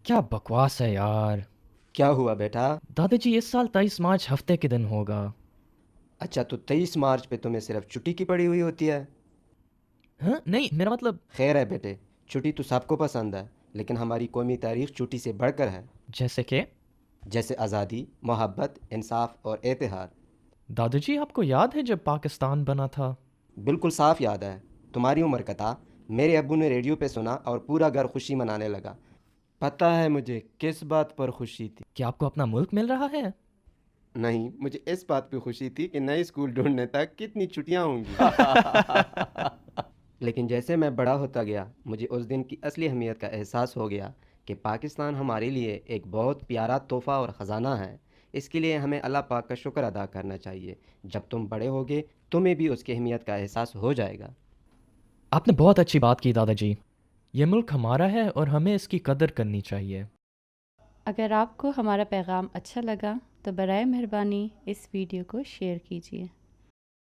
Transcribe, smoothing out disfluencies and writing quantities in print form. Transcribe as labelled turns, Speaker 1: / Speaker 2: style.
Speaker 1: کیا بکواس ہے یار.
Speaker 2: کیا ہوا بیٹا؟
Speaker 1: دادا جی اس سال 23 مارچ ہفتے کے دن ہوگا.
Speaker 2: اچھا، تو 23 مارچ پہ تمہیں صرف چھٹی کی پڑی ہوئی ہوتی ہے؟
Speaker 1: ہاں نہیں، میرا مطلب.
Speaker 2: خیر ہے بیٹے، چھٹی تو سب کو پسند ہے، لیکن ہماری قومی تاریخ چھٹی سے بڑھ کر ہے،
Speaker 1: جیسے کہ.
Speaker 2: جیسے آزادی، محبت، انصاف اور اتحاد۔
Speaker 1: دادا جی آپ کو یاد ہے جب پاکستان بنا تھا؟
Speaker 2: بالکل صاف یاد ہے، تمہاری عمر کا تھا۔ میرے ابو نے ریڈیو پہ سنا اور پورا گھر خوشی منانے لگا۔ پتہ ہے مجھے کس بات پر خوشی تھی؟
Speaker 1: کہ آپ کو اپنا ملک مل رہا ہے.
Speaker 2: نہیں، مجھے اس بات پہ خوشی تھی کہ نئے اسکول ڈھونڈنے تک کتنی چھٹیاں ہوں گی۔ لیکن جیسے میں بڑا ہوتا گیا، مجھے اس دن کی اصلی اہمیت کا احساس ہو گیا کہ پاکستان ہمارے لیے ایک بہت پیارا تحفہ اور خزانہ ہے۔ اس کے لیے ہمیں اللہ پاک کا شکر ادا کرنا چاہیے۔ جب تم بڑے ہوگے تمہیں بھی اس کی اہمیت کا احساس ہو جائے گا۔
Speaker 1: آپ نے بہت اچھی بات کی دادا جی. یہ ملک ہمارا ہے اور ہمیں اس کی قدر کرنی چاہیے.
Speaker 3: اگر آپ کو ہمارا پیغام اچھا لگا تو برائے مہربانی اس ویڈیو کو شیئر کیجیے۔